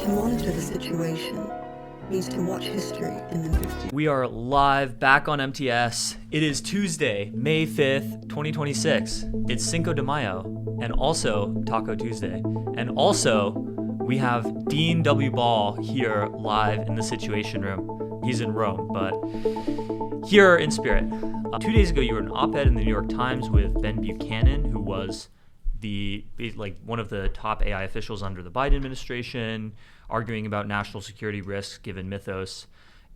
To monitor the situation means to watch history in the 50s. We are live back on MTS. It is Tuesday, May 5th, 2026. It's Cinco de Mayo and also Taco Tuesday. And also, we have Dean W. Ball here live in the Situation Room. He's in Rome, but here in spirit. 2 days ago, you wrote an op-ed in the New York Times with Ben Buchanan, who was one of the top AI officials under the Biden administration, arguing about national security risks given Mythos.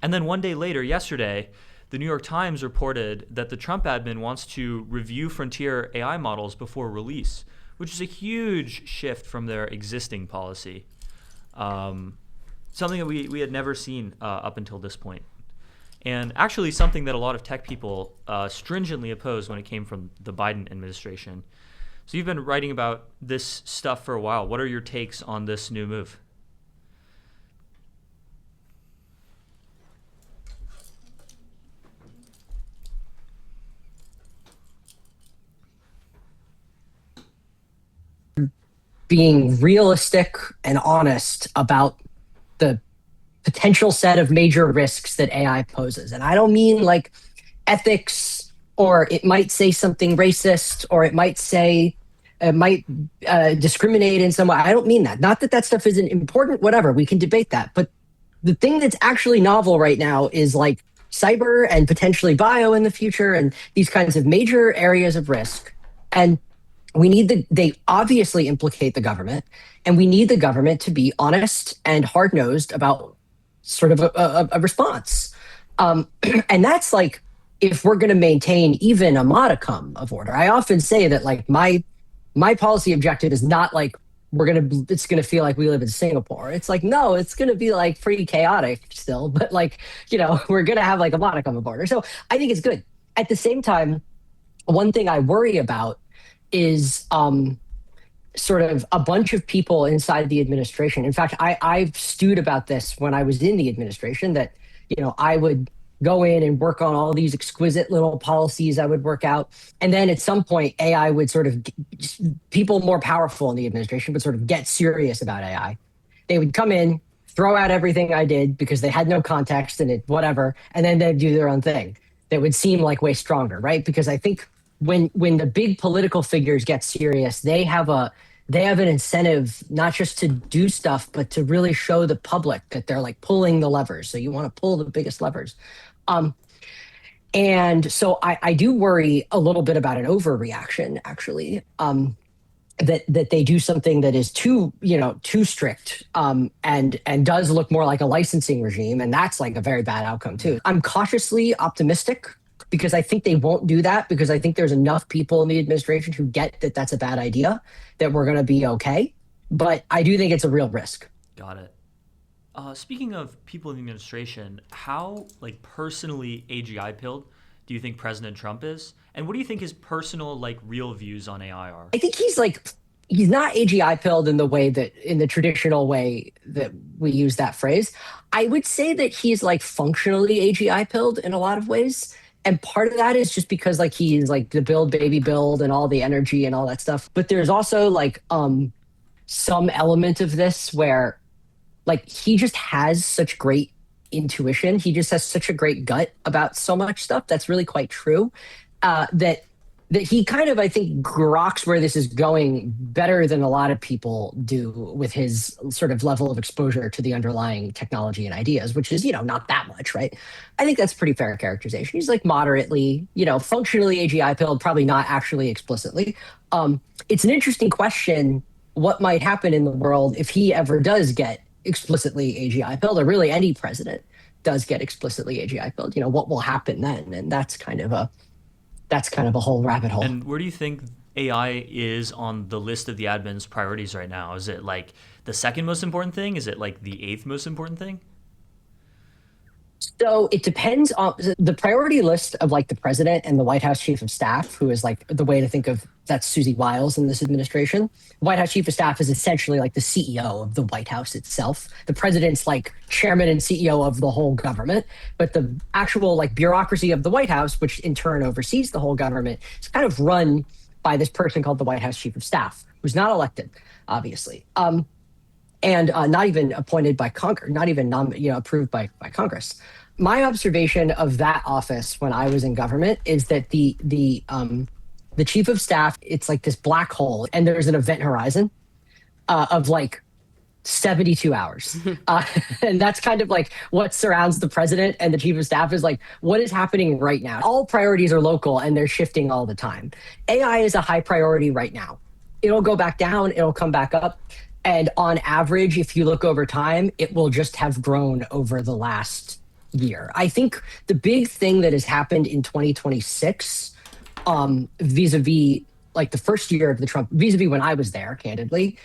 And then 1 day later, yesterday, the New York Times reported that the Trump admin wants to review frontier AI models before release, which is a huge shift from their existing policy. Something that we had never seen up until this point. And actually something that a lot of tech people stringently opposed when it came from the Biden administration. So you've been writing about this stuff for a while. What are your takes on this new move? Being realistic and honest about the potential set of major risks that AI poses. And I don't mean like ethics, or it might say something racist, or it might discriminate in some way. I don't mean that. Not that that stuff isn't important, whatever, we can debate that. But the thing that's actually novel right now is like cyber and potentially bio in the future and these kinds of major areas of risk. And they obviously implicate the government, and we need the government to be honest and hard-nosed about sort of a response. And that's like, if we're going to maintain even a modicum of order. I often say that like my policy objective is not like it's going to feel like we live in Singapore. It's like, no, it's going to be like pretty chaotic still, but like, we're going to have like a modicum of order. So I think it's good. At the same time, one thing I worry about is sort of a bunch of people inside the administration. In fact, I've stewed about this when I was in the administration, that, I would go in and work on all these exquisite little policies I would work out. And then at some point, AI would sort of, people more powerful in the administration would sort of get serious about AI. They would come in, throw out everything I did because they had no context in it, whatever, and then they'd do their own thing. That would seem like way stronger, right? Because I think when the big political figures get serious, they have an incentive not just to do stuff, but to really show the public that they're like pulling the levers. So you want to pull the biggest levers. And so I do worry a little bit about an overreaction, actually, that they do something that is too strict, and does look more like a licensing regime. And that's like a very bad outcome too. I'm cautiously optimistic because I think they won't do that, because I think there's enough people in the administration who get that that's a bad idea, that we're going to be okay. But I do think it's a real risk. Got it. Speaking of people in the administration, how personally AGI pilled do you think President Trump is? And what do you think his personal real views on AI are? I think he's not AGI pilled in the traditional way that we use that phrase. I would say that he's functionally AGI pilled in a lot of ways. And part of that is just because he's the build baby build and all the energy and all that stuff. But there's also some element of this where he just has such great intuition. He just has such a great gut about so much stuff that's really quite true, that he kind of, I think, groks where this is going better than a lot of people do with his sort of level of exposure to the underlying technology and ideas, which is, not that much, right? I think that's pretty fair characterization. He's moderately, functionally AGI pilled, probably not actually explicitly. It's an interesting question, what might happen in the world if he ever does get explicitly AGI pilled, or really any president does get explicitly AGI pilled. What will happen then? And that's kind of a whole rabbit hole. And where do you think AI is on the list of the admin's priorities right now? Is it the second most important thing? Is it the eighth most important thing? So it depends on the priority list of the president and the White House chief of staff, who is the way to think of, that's Susie Wiles in this administration. The White House chief of staff is essentially the CEO of the White House itself. The president's chairman and CEO of the whole government, but the actual bureaucracy of the White House, which in turn oversees the whole government, is kind of run by this person called the White House chief of staff, who's not elected, obviously. and not even appointed by Congress, not even approved by Congress. My observation of that office when I was in government is that the chief of staff, it's like this black hole, and there's an event horizon of like 72 hours. And that's kind of like what surrounds the president and the chief of staff is like, what is happening right now? All priorities are local and they're shifting all the time. AI is a high priority right now. It'll go back down, it'll come back up. And on average, if you look over time, it will just have grown over the last year. I think the big thing that has happened in 2026, vis-a-vis like the first year of the Trump, vis-a-vis when I was there, candidly,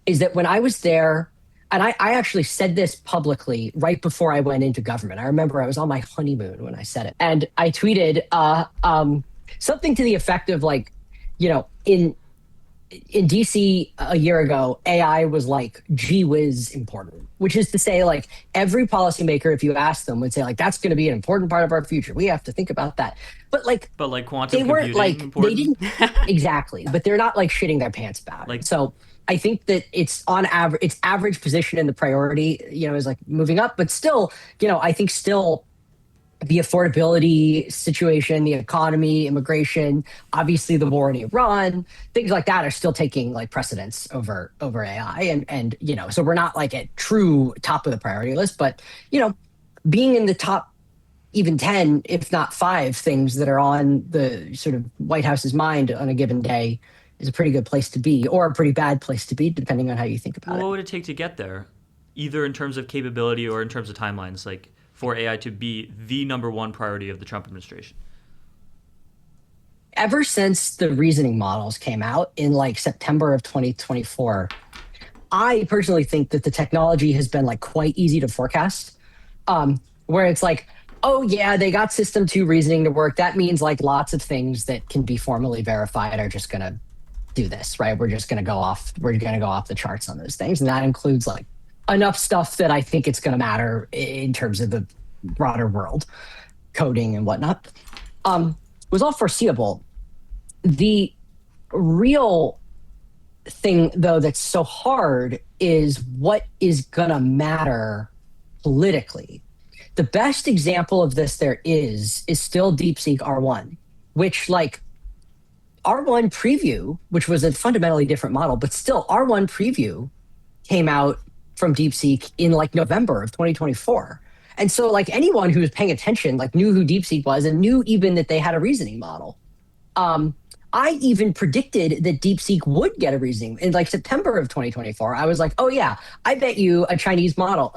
is that when I was there, and I actually said this publicly right before I went into government. I remember I was on my honeymoon when I said it. And I tweeted something to the effect of like, in DC a year ago, AI was like gee whiz important, which is to say like every policymaker, if you ask them, would say like, that's going to be an important part of our future. We have to think about that. But like quantum they weren't like, important? They didn't exactly, but they're not like shitting their pants about it. So I think that it's on average, its average position in the priority, is like moving up, but still, I think still the affordability situation, the economy, immigration, obviously the war in Iran, things like that are still taking like precedence over AI. And so we're not like at true top of the priority list, but, being in the top even 10, if not 5 things that are on the sort of White House's mind on a given day is a pretty good place to be, or a pretty bad place to be, depending on how you think about it. What would it take to get there, either in terms of capability or in terms of timelines, like for AI to be the number one priority of the Trump administration? Ever since the reasoning models came out in like September of 2024, I personally think that the technology has been like quite easy to forecast, where it's like, oh yeah, they got system 2 reasoning to work. That means like lots of things that can be formally verified are just going to do this, right? We're going to go off the charts on those things. And that includes like enough stuff that I think it's going to matter in terms of the broader world, coding and whatnot. Was all foreseeable. The real thing though that's so hard is what is going to matter politically. The best example of this there is still DeepSeek R1, which like R1 preview, which was a fundamentally different model, but still R1 preview came out from DeepSeek in like November of 2024. And so like anyone who was paying attention like knew who DeepSeek was and knew even that they had a reasoning model. I even predicted that DeepSeek would get a reasoning in like September of 2024. I was like, oh yeah, I bet you a Chinese lab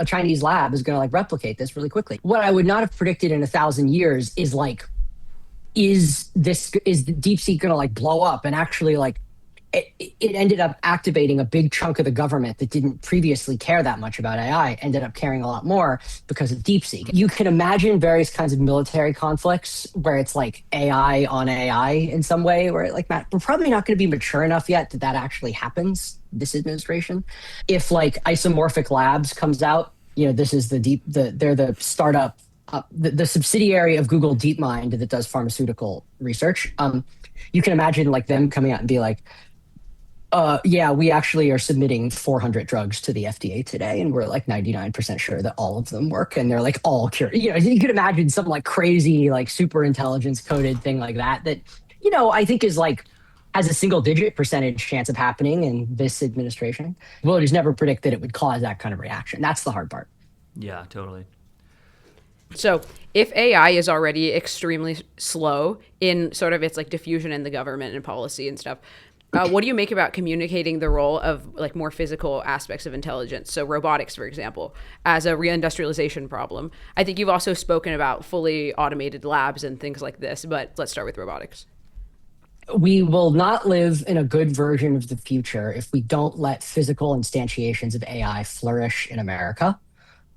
is going to like replicate this really quickly. What I would not have predicted in 1,000 years is like, is DeepSeek going to like blow up and actually like it ended up activating a big chunk of the government that didn't previously care that much about AI, ended up caring a lot more because of DeepSeek. You can imagine various kinds of military conflicts where it's like AI on AI in some way, where like, Matt, we're probably not going to be mature enough yet that actually happens this administration. If like Isomorphic Labs comes out, this is they're the startup, the subsidiary of Google DeepMind that does pharmaceutical research. You can imagine like them coming out and be like, yeah, we actually are submitting 400 drugs to the FDA today, and we're like 99% sure that all of them work, and they're like all cured. You could imagine some like crazy, like super intelligence coded thing like that, I think is like has a single-digit percentage chance of happening in this administration. We'll just never predict that it would cause that kind of reaction. That's the hard part. Yeah, totally. So if AI is already extremely slow in sort of its like diffusion in the government and policy and stuff, what do you make about communicating the role of like more physical aspects of intelligence? So robotics, for example, as a reindustrialization problem. I think you've also spoken about fully automated labs and things like this, but let's start with robotics. We will not live in a good version of the future if we don't let physical instantiations of AI flourish in America.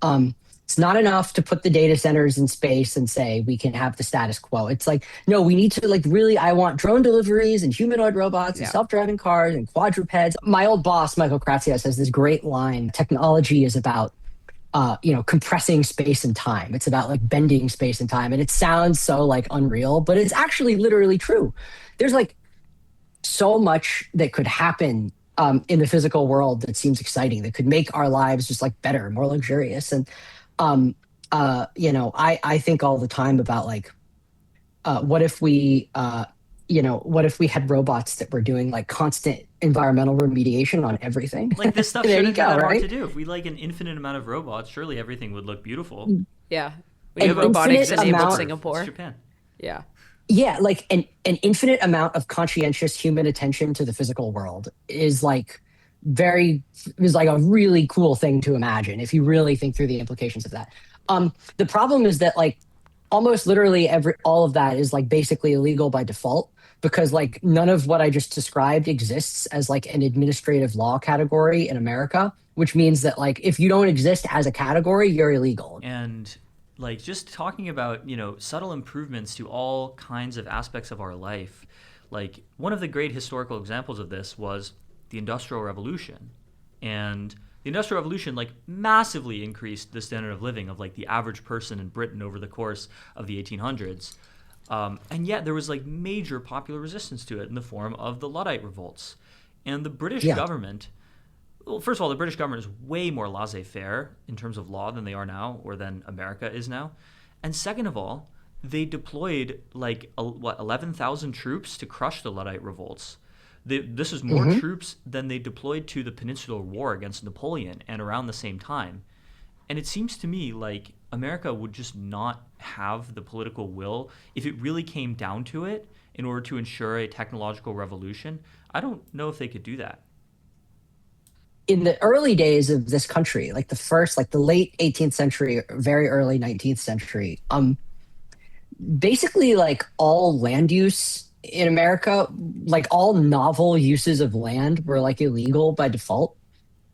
It's not enough to put the data centers in space and say we can have the status quo. It's like, no, we need to like really, I want drone deliveries and humanoid robots and self-driving cars and quadrupeds. My old boss, Michael Kratsios, has this great line: technology is about, compressing space and time. It's about like bending space and time. And it sounds so like unreal, but it's actually literally true. There's like so much that could happen in the physical world that seems exciting, that could make our lives just like better, more luxurious. And I think all the time about like, what if we had robots that were doing like constant environmental remediation on everything? Like this stuff There you shouldn't be go, that hard right? to do. If we like an infinite amount of robots, surely everything would look beautiful. Yeah. We An have robotics infinite enabled amount- Singapore. It's Japan. Yeah. Yeah, like an infinite amount of conscientious human attention to the physical world is like a really cool thing to imagine if you really think through the implications of that. The problem is that like almost literally all of that is like basically illegal by default, because like none of what I just described exists as like an administrative law category in America, which means that like if you don't exist as a category, you're illegal. And like just talking about, subtle improvements to all kinds of aspects of our life. Like one of the great historical examples of this was the Industrial Revolution. And the Industrial Revolution like massively increased the standard of living of like the average person in Britain over the course of the 1800s. And yet there was like major popular resistance to it in the form of the Luddite revolts. And the British government, well, first of all, the British government is way more laissez-faire in terms of law than they are now, or than America is now. And second of all, they deployed like 11,000 troops to crush the Luddite revolts. This is more troops than they deployed to the Peninsular War against Napoleon, and around the same time. And it seems to me like America would just not have the political will if it really came down to it in order to ensure a technological revolution. I don't know if they could do that. In the early days of this country, like the late 18th century, very early 19th century, basically like all land use in America, like all novel uses of land were like illegal by default.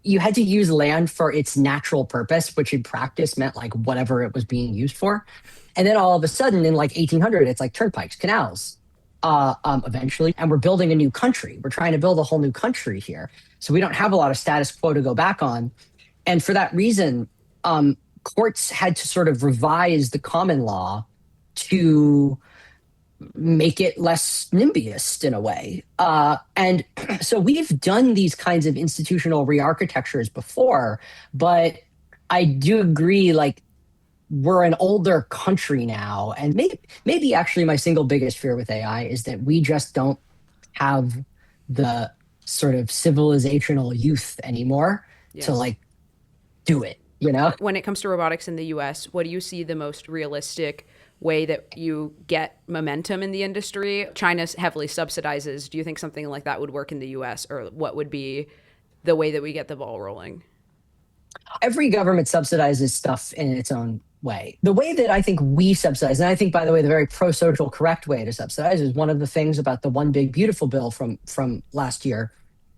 You had to use land for its natural purpose, which in practice meant like whatever it was being used for. And then all of a sudden in like 1800, it's like turnpikes, canals, eventually. And we're building a new country. We're trying to build a whole new country here. So we don't have a lot of status quo to go back on. And for that reason, courts had to sort of revise the common law to make it less NIMBYist in a way. And so we've done these kinds of institutional re-architectures before, but I do agree, like, we're an older country now. And maybe actually my single biggest fear with AI is that we just don't have the sort of civilizational youth anymore to like do it, When it comes to robotics in the US, what do you see the most realistic way that you get momentum in the industry? China heavily subsidizes. Do you think something like that would work in the US, or what would be the way that we get the ball rolling? Every government subsidizes stuff in its own way. The way that I think we subsidize, and I think, by the way, the very pro-social correct way to subsidize is one of the things about the One Big Beautiful Bill from last year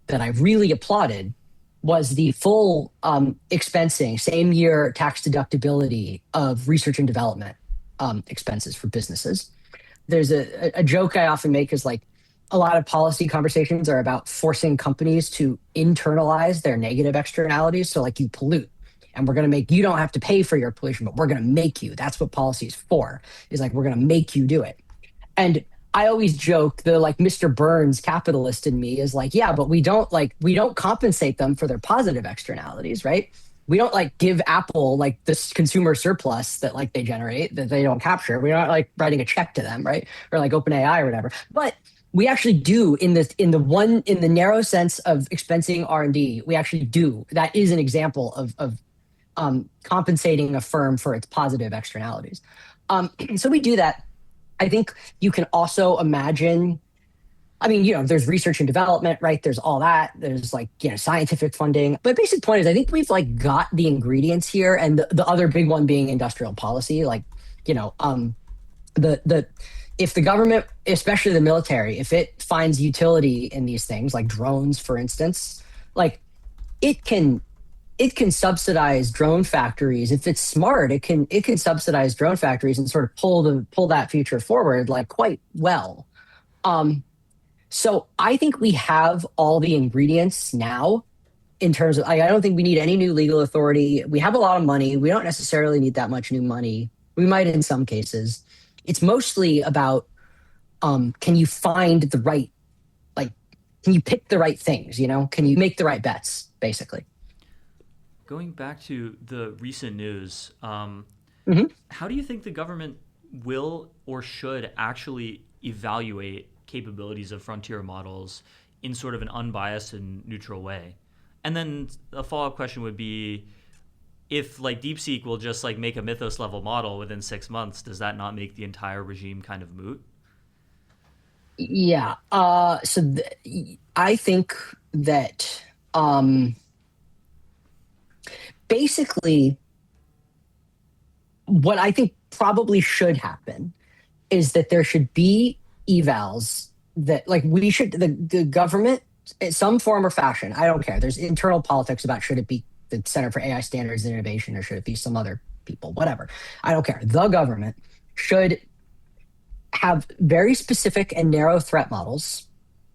that I really applauded, was the full expensing, same year tax deductibility of research and development expenses for businesses. There's a joke I often make is like, a lot of policy conversations are about forcing companies to internalize their negative externalities. So like, you pollute, and we're going to make, you don't have to pay for your pollution, but we're going to make you. That's what policy is for, is like, we're going to make you do it. And I always joke, the like Mr. Burns capitalist in me is like, yeah, but we don't compensate them for their positive externalities, right? We don't like give Apple like this consumer surplus that like they generate that they don't capture. We're not like writing a check to them, right? Or like OpenAI or whatever. But we actually do in the narrow sense of expensing R&D. We actually do. That is an example of compensating a firm for its positive externalities. So we do that. I think you can also imagine, I mean, there's research and development, right? There's all that. There's like, scientific funding. But basic point is, I think we've like got the ingredients here. And the other big one being industrial policy, like, if the government, especially the military, if it finds utility in these things, like drones, for instance, like it can subsidize drone factories. If it's smart, it can subsidize drone factories and sort of pull that future forward like quite well. So I think we have all the ingredients now in terms of, I don't think we need any new legal authority. We have a lot of money. We don't necessarily need that much new money. We might in some cases. It's mostly about, can you find the right like you pick the right things? Can you make the right bets, basically? Going back to the recent news, Mhm. how do you think the government will or should actually evaluate capabilities of frontier models in sort of an unbiased and neutral way? And then a follow-up question would be, if like DeepSeek will just like make a Mythos level model within 6 months, does that not make the entire regime kind of moot? Yeah. I think that basically what I think probably should happen is that there should be evals that like the government in some form or fashion. I don't care. There's internal politics about should it be the Center for AI Standards and Innovation or should it be some other people, whatever. I don't care. The government should have very specific and narrow threat models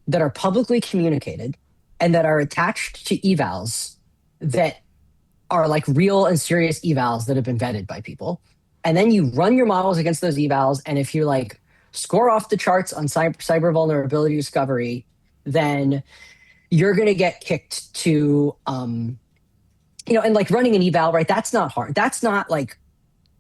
that are publicly communicated and that are attached to evals that are like real and serious evals that have been vetted by people. And then you run your models against those evals. And if you like score off the charts on cyber vulnerability discovery, then you're going to get kicked to, and like running an eval, right? That's not hard. That's not like,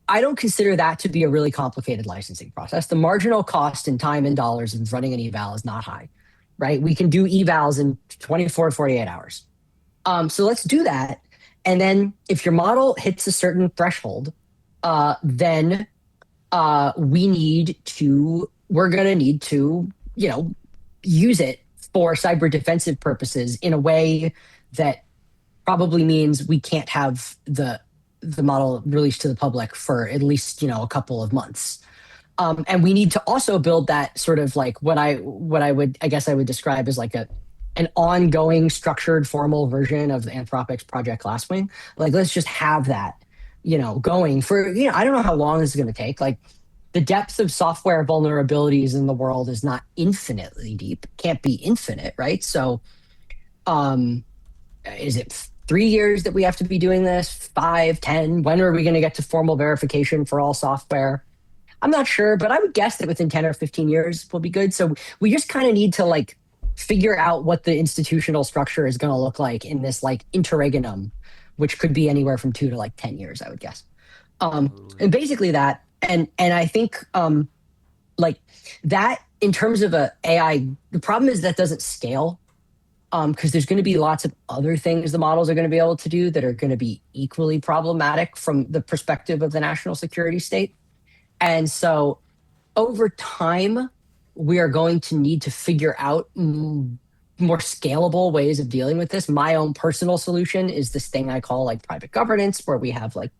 I don't consider that to be a really complicated licensing process. The marginal cost in time and dollars of running an eval is not high, right? We can do evals in 24 to 48 hours. So let's do that. And then if your model hits a certain threshold, then we're going to need to, use it for cyber defensive purposes in a way that probably means we can't have the model released to the public for at least, a couple of months. And we need to also build that sort of like what I would describe as like an ongoing structured formal version of the Anthropic's Project Glasswing. Like, let's just have that, going for, I don't know how long this is going to take. Like the depth of software vulnerabilities in the world is not infinitely deep, can't be infinite, right? So is it 3 years that we have to be doing this? 5, 10? When are we going to get to formal verification for all software? I'm not sure, but I would guess that within 10 or 15 years will be good. So we just kind of need to like figure out what the institutional structure is going to look like in this like interregnum, which could be anywhere from 2 to like 10 years, I would guess. And basically that, and I think like that in terms of a AI, the problem is that doesn't scale. Because there's going to be lots of other things the models are going to be able to do that are going to be equally problematic from the perspective of the national security state. And so over time, we are going to need to figure out more scalable ways of dealing with this. My own personal solution is this thing I call like private governance, where we have like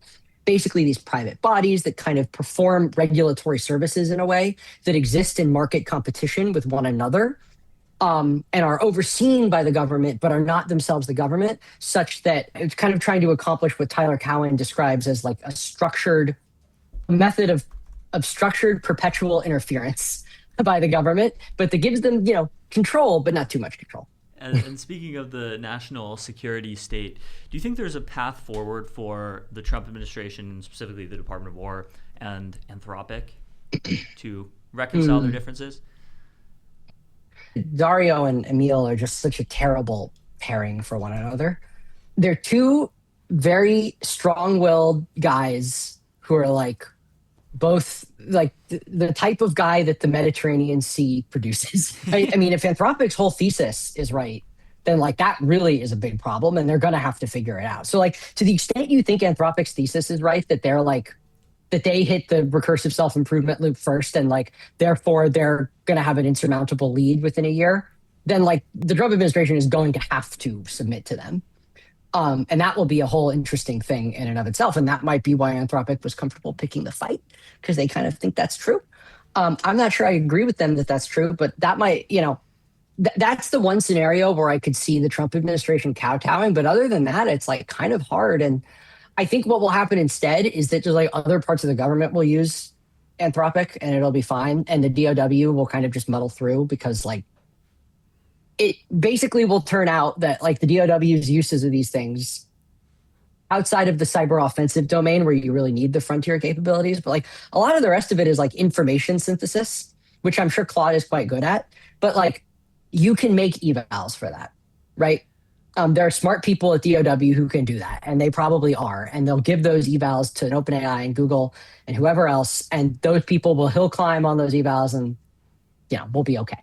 basically these private bodies that kind of perform regulatory services in a way that exist in market competition with one another. And are overseen by the government, but are not themselves the government, such that it's kind of trying to accomplish what Tyler Cowen describes as like a structured method of structured perpetual interference by the government, but that gives them, control, but not too much control. And speaking of the national security state, do you think there's a path forward for the Trump administration, specifically the Department of War and Anthropic, to reconcile their differences? Dario and Emil are just such a terrible pairing for one another. They're two very strong-willed guys who are like both like the type of guy that the Mediterranean Sea produces. I mean, if Anthropic's whole thesis is right, then like that really is a big problem and they're going to have to figure it out. So like to the extent you think Anthropic's thesis is right, that they're like that they hit the recursive self-improvement loop first and like therefore they're going to have an insurmountable lead within a year, then like the Trump administration is going to have to submit to them. And that will be a whole interesting thing in and of itself. And that might be why Anthropic was comfortable picking the fight, because they kind of think that's true. I'm not sure I agree with them that that's true, but that might, that's the one scenario where I could see the Trump administration kowtowing. But other than that, it's like kind of hard. And I think what will happen instead is that just like other parts of the government will use Anthropic and it'll be fine. And the DOW will kind of just muddle through because like it basically will turn out that like the DOW's uses of these things outside of the cyber offensive domain where you really need the frontier capabilities. But like a lot of the rest of it is like information synthesis, which I'm sure Claude is quite good at. But like you can make evals for that, right? There are smart people at DOW who can do that, and they probably are. And they'll give those evals to an OpenAI and Google and whoever else, and those people will hill climb on those evals, and we'll be okay.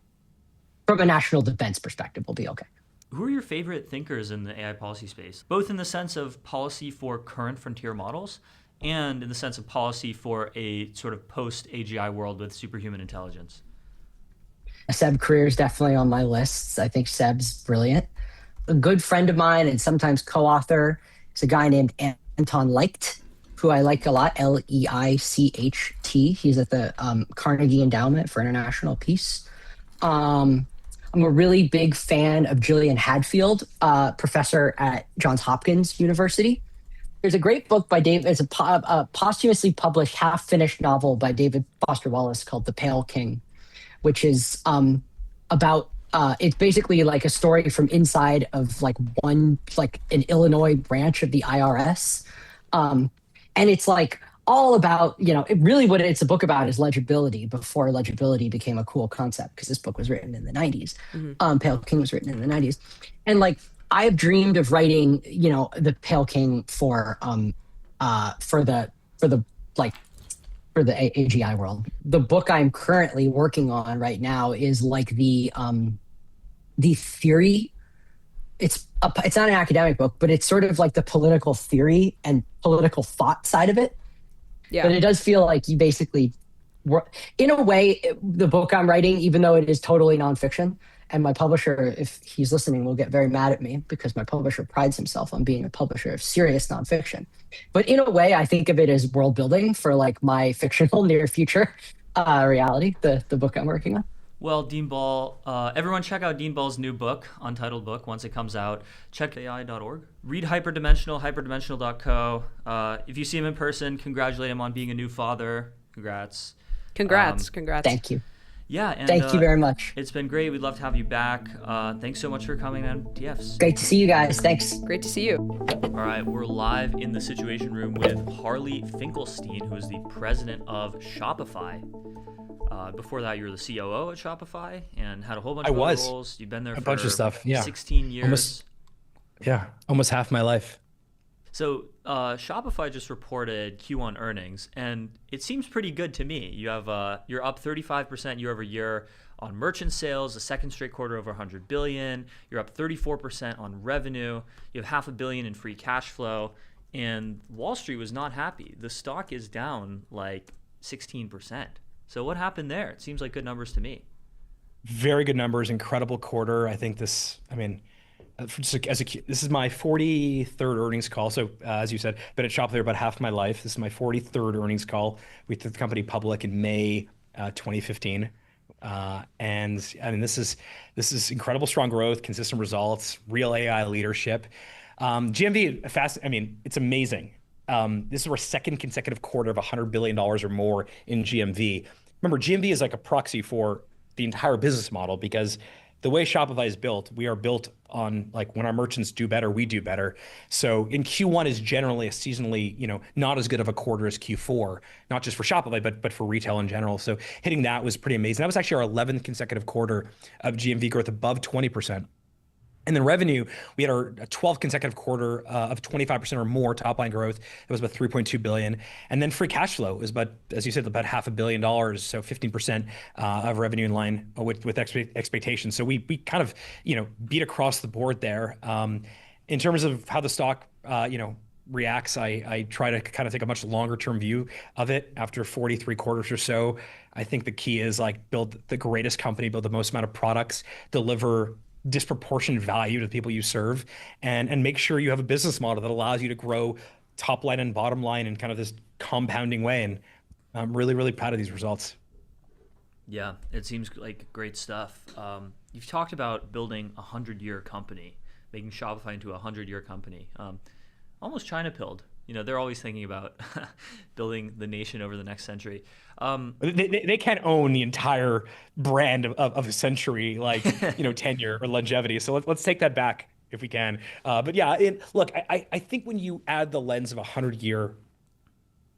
From a national defense perspective, we'll be okay. Who are your favorite thinkers in the AI policy space, both in the sense of policy for current frontier models and in the sense of policy for a sort of post-AGI world with superhuman intelligence? Seb Creer is definitely on my lists. I think Seb's brilliant. A good friend of mine and sometimes co-author is a guy named Anton Leicht, who I like a lot, Leicht. He's at the Carnegie Endowment for International Peace. I'm a really big fan of Gillian Hadfield, professor at Johns Hopkins University. There's a great book by David. It's a posthumously published, half-finished novel by David Foster Wallace called The Pale King, which is about. It's basically like a story from inside of an Illinois branch of the IRS, and it's like all about what it's a book about is legibility before legibility became a cool concept, because this book was written in the 90s. Pale King was written in the 90s, and I have dreamed of writing the Pale King for the AGI world. The book I'm currently working on right now is the theory. It's not an academic book, but it's sort of like the political theory and political thought side of it. Yeah. But it does feel like you basically in a way, the book I'm writing, even though it is totally nonfiction, and my publisher, if he's listening, will get very mad at me because my publisher prides himself on being a publisher of serious nonfiction. But in a way, I think of it as world building for my fictional near future reality, the book I'm working on. Well, Dean Ball, everyone check out Dean Ball's new book, Untitled Book, once it comes out. Check AI.org. Read Hyperdimensional, hyperdimensional.co. If you see him in person, congratulate him on being a new father. Congrats. Congrats. Thank you. Yeah. And, thank you very much. It's been great. We'd love to have you back. Thanks so much for coming on MTFs. Great to see you guys. Thanks. Great to see you. All right. We're live in the Situation Room with Harley Finkelstein, who is the president of Shopify. Before that, you were the COO at Shopify and had a whole bunch of other roles. You've been there for a bunch of stuff. Yeah. 16 years. Almost half my life. So Shopify just reported Q1 earnings, and it seems pretty good to me. You're up 35% year over year on merchant sales, the second straight quarter over 100 billion. You're up 34% on revenue. You have $500 million in free cash flow, and Wall Street was not happy. The stock is down 16%. So what happened there? It seems like good numbers to me. Very good numbers, incredible quarter. I think this is my 43rd earnings call. So as you said, been at Shopify about half my life. This is my 43rd earnings call. We took the company public in May 2015. And this is incredible, strong growth, consistent results, real AI leadership. GMV, it's amazing. This is our second consecutive quarter of $100 billion or more in GMV. Remember, GMV is like a proxy for the entire business model, because the way Shopify is built, we are built on when our merchants do better, we do better. So in Q1 is generally a seasonally, not as good of a quarter as Q4, not just for Shopify, but for retail in general. So hitting that was pretty amazing. That was actually our 11th consecutive quarter of GMV growth above 20%. And then revenue, we had our 12th consecutive quarter of 25% or more top line growth. It was about $3.2 billion. And then free cash flow was about, as you said, about $500 million, so 15% of revenue in line with expectations. So we kind of, beat across the board there. In terms of how the stock, reacts, I try to kind of take a much longer term view of it after 43 quarters or so. I think the key is build the greatest company, build the most amount of products, deliver disproportionate value to the people you serve, and make sure you have a business model that allows you to grow top line and bottom line in kind of this compounding way. And I'm really, really proud of these results. Yeah, it seems like great stuff. You've talked about building a 100-year company, making Shopify into a 100-year company. Almost China-pilled. They're always thinking about building the nation over the next century. They can't own the entire brand of a century, tenure or longevity. So let's take that back if we can. But yeah, look, I think when you add the lens of a 100-year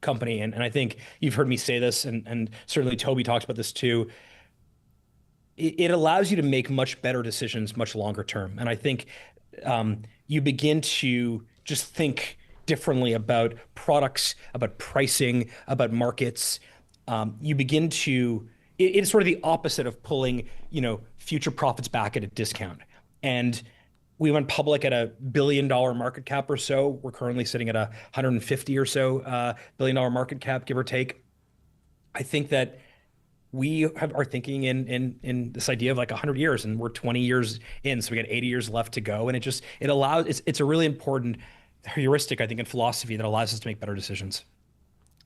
company, and I think you've heard me say this, and certainly Toby talks about this too, it allows you to make much better decisions much longer term. And I think you begin to just think differently about products, about pricing, about markets. You begin to, it's sort of the opposite of pulling, future profits back at a discount. And we went public at $1 billion market cap or so. We're currently sitting at 150 or so $billion market cap, give or take. I think that we are thinking in this idea of like 100 years, and we're 20 years in, so we got 80 years left to go. And it's a really important heuristic, I think, in philosophy that allows us to make better decisions.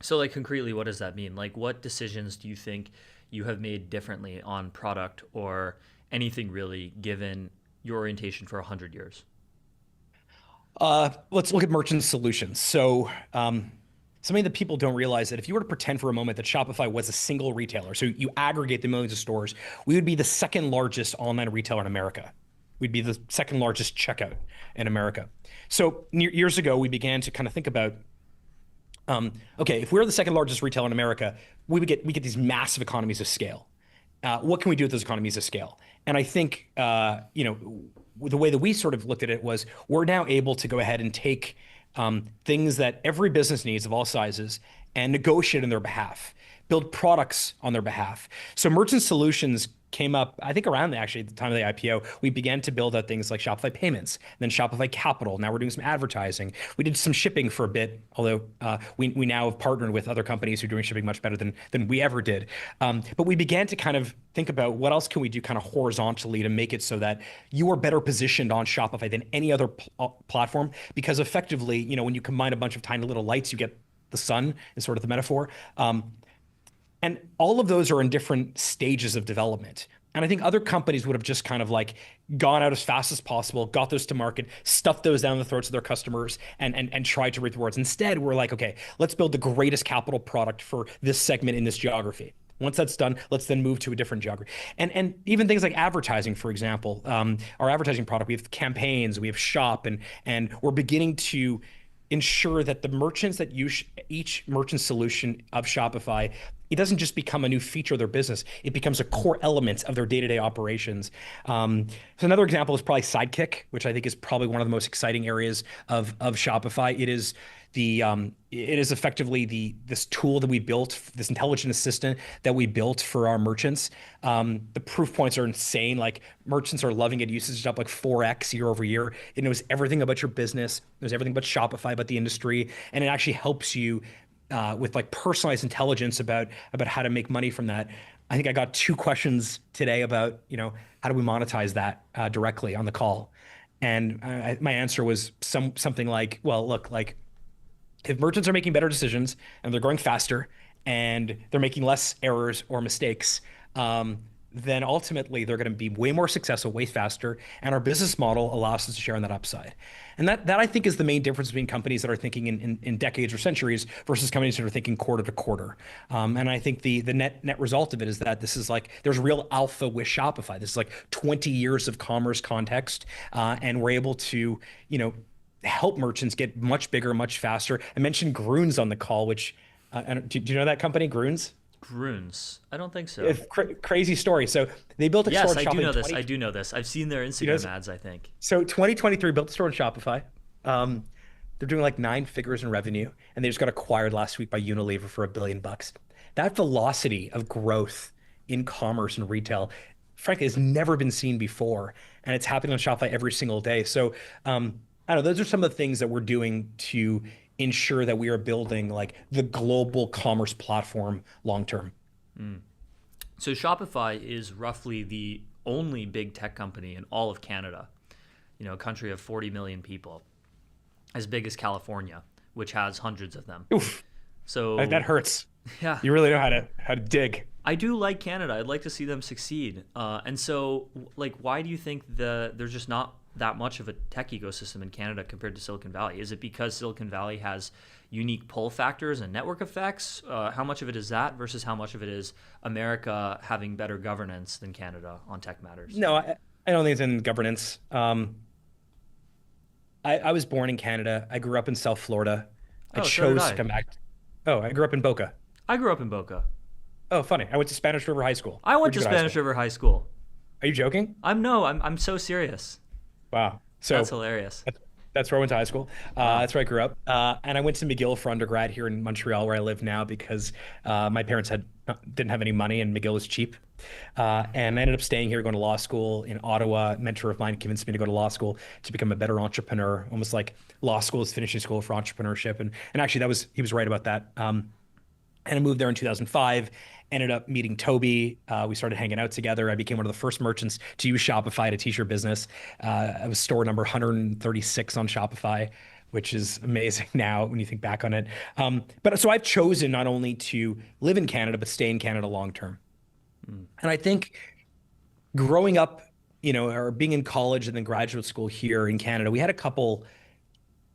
So like concretely, what does that mean? Like what decisions do you think you have made differently on product or anything really, given your orientation for 100 years? Let's look at merchant solutions. So something that people don't realize, that if you were to pretend for a moment that Shopify was a single retailer, so you aggregate the millions of stores, we would be the second largest online retailer in America. We'd be the second largest checkout in America. So years ago, we began to kind of think about, okay, if we're the second largest retailer in America, we get these massive economies of scale. What can we do with those economies of scale? And I think, the way that we sort of looked at it was, we're now able to go ahead and take things that every business needs of all sizes and negotiate on their behalf, build products on their behalf. So merchant solutions came up, I think around the time of the IPO. We began to build out things like Shopify Payments, then Shopify Capital. Now we're doing some advertising. We did some shipping for a bit, although we now have partnered with other companies who are doing shipping much better than we ever did. But we began to kind of think about what else can we do kind of horizontally to make it so that you are better positioned on Shopify than any other platform, because effectively, when you combine a bunch of tiny little lights, you get the sun, is sort of the metaphor. And all of those are in different stages of development. And I think other companies would have just kind of like gone out as fast as possible, got those to market, stuffed those down the throats of their customers, and tried to reap the rewards. Instead, we're like, okay, let's build the greatest capital product for this segment in this geography. Once that's done, let's then move to a different geography. And even things like advertising, for example, our advertising product, we have campaigns, we have Shop, and we're beginning to ensure that the merchants that use each merchant solution of Shopify, it doesn't just become a new feature of their business, it becomes a core element of their day-to-day operations. So another example is probably Sidekick, which I think is probably one of the most exciting areas of Shopify. It is effectively this tool that we built, this intelligent assistant that we built for our merchants. The proof points are insane. Like, merchants are loving it. Usage is up like 4x year over year. It knows everything about your business. It knows everything about Shopify, about the industry, and it actually helps you with like personalized intelligence about how to make money from that. I think I got 2 questions today about, how do we monetize that directly on the call, and my answer was something like, well, look, like, if merchants are making better decisions and they're growing faster and they're making less errors or mistakes, then ultimately they're going to be way more successful, way faster, and our business model allows us to share on that upside. And that I think is the main difference between companies that are thinking in decades or centuries versus companies that are thinking quarter to quarter. And I think the net result of it is that this is like, there's real alpha with Shopify. This is like 20 years of commerce context, and we're able to, help merchants get much bigger, much faster. I mentioned Grunes on the call, which, do you know that company, Grunes? Grunes? I don't think so. Crazy story. So they built a store on Shopify. Yes, I do know this. I've seen their Instagram ads, I think. So 2023 built a store on Shopify. They're doing like 9 figures in revenue, and they just got acquired last week by Unilever for $1 billion. That velocity of growth in commerce and retail, frankly, has never been seen before, and it's happening on Shopify every single day. So I don't know, those are some of the things that we're doing to ensure that we are building like the global commerce platform long term. So Shopify is roughly the only big tech company in all of Canada, a country of 40 million people, as big as California, which has hundreds of them. Oof. So that hurts. Yeah, you really know how to dig. I do like Canada. I'd like to see them succeed. And so, like, why do you think there's just not that much of a tech ecosystem in Canada compared to Silicon Valley? Is it because Silicon Valley has unique pull factors and network effects? How much of it is that versus how much of it is America having better governance than Canada on tech matters? No, I don't think it's in governance. I was born in Canada. I grew up in South Florida. I chose to come back. I grew up in Boca. I grew up in Boca. Oh, funny. I went to Spanish River High School. I went to Spanish River High School. Are you joking? I'm so serious. Wow. So That's hilarious. that's where I went to high school. Wow. That's where I grew up. And I went to McGill for undergrad here in Montreal, where I live now, because my parents didn't have any money and McGill was cheap. And I ended up staying here, going to law school in Ottawa. A mentor of mine convinced me to go to law school to become a better entrepreneur, almost like law school is finishing school for entrepreneurship. And actually, he was right about that. And I moved there in 2005, ended up meeting Toby. We started hanging out together. I became one of the first merchants to use Shopify to teach your business. I was store number 136 on Shopify, which is amazing now when you think back on it. But so I've chosen not only to live in Canada, but stay in Canada long term. And I think growing up, or being in college and then graduate school here in Canada, we had a couple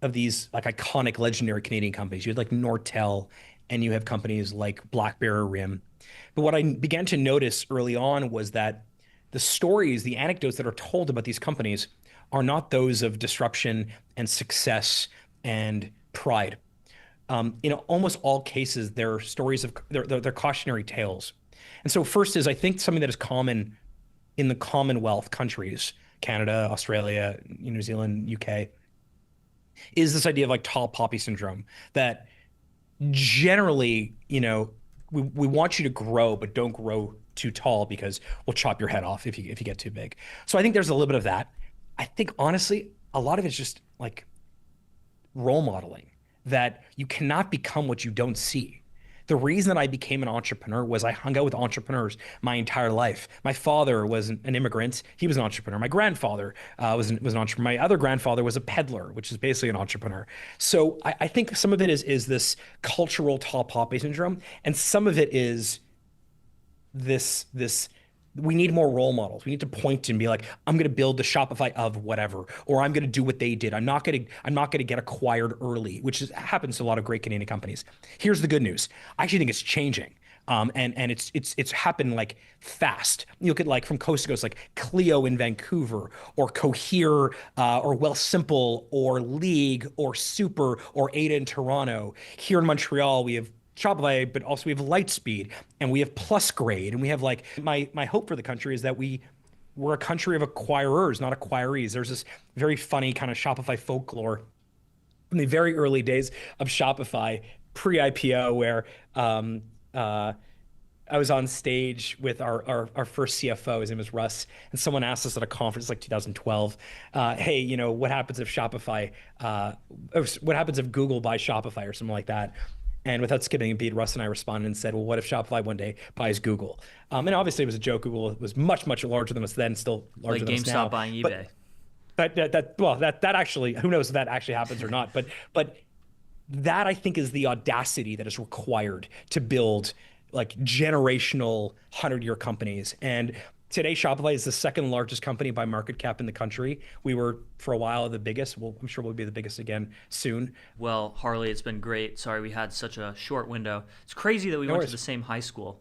of these like iconic, legendary Canadian companies. You had like Nortel, and you have companies like Black Bear or Rim. But what I began to notice early on was that the stories, the anecdotes that are told about these companies are not those of disruption and success and pride. In almost all cases, they're stories of they're cautionary tales. And so first is, I think, something that is common in the Commonwealth countries, Canada, Australia, New Zealand, UK, is this idea of like tall poppy syndrome, that generally, we want you to grow, but don't grow too tall because we'll chop your head off if you get too big. So I think there's a little bit of that. I think honestly, a lot of it's just like role modeling, that you cannot become what you don't see. The reason that I became an entrepreneur was I hung out with entrepreneurs my entire life. My father was an immigrant. He was an entrepreneur. My grandfather was an entrepreneur. My other grandfather was a peddler, which is basically an entrepreneur. So I think some of it is this cultural tall poppy syndrome, and some of it is this we need more role models. We need to point and be like, I'm going to build the Shopify of whatever, or I'm going to do what they did. I'm not going to get acquired early, which happens to a lot of great Canadian companies. Here's the good news. I actually think it's changing. And it's happened like fast. You look at like from coast to coast, like Clio in Vancouver, or Cohere, or Wealthsimple, or League, or Super, or Ada in Toronto. Here in Montreal, we have Shopify, but also we have Lightspeed, and we have Plus Grade, and we have like my hope for the country is that we're a country of acquirers, not acquirees. There's this very funny kind of Shopify folklore from the very early days of Shopify, pre-IPO, where I was on stage with our first CFO. His name is Russ, and someone asked us at a conference like 2012, "Hey, what happens if Shopify? What happens if Google buys Shopify or something like that?" And without skipping a beat, Russ and I responded and said, "Well, what if Shopify one day buys Google?" And obviously it was a joke. Google was much, much larger than us then, still larger Like than us now. GameStop buying eBay. That actually, who knows if that actually happens or not? But that, I think, is the audacity that is required to build like generational 100-year companies. And today, Shopify is the second largest company by market cap in the country. We were, for a while, the biggest. Well, I'm sure we'll be the biggest again soon. Well, Harley, it's been great. Sorry we had such a short window. It's crazy that we went to the same high school.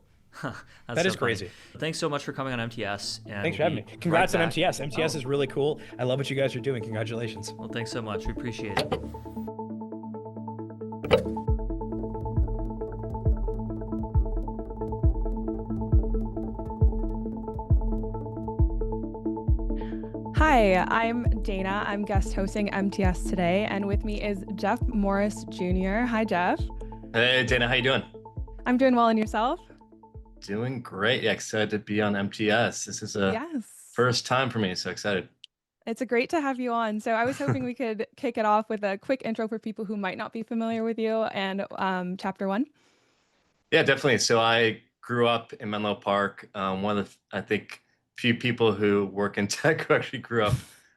That is crazy. Thanks so much for coming on MTS. And thanks for having me. Congrats on MTS. MTS is really cool. I love what you guys are doing. Congratulations. Well, thanks so much. We appreciate it. Hi, I'm Dana. I'm guest hosting MTS today, and with me is Jeff Morris Jr. Hi, Jeff. Hey, Dana, how you doing? I'm doing well, and yourself? Doing great. Yeah, excited to be on MTS. This is a first time for me, so excited. It's great to have you on. So I was hoping we could kick it off with a quick intro for people who might not be familiar with you and chapter one. Yeah, definitely. So I grew up in Menlo Park. One of the, I think, few people who work in tech who actually grew up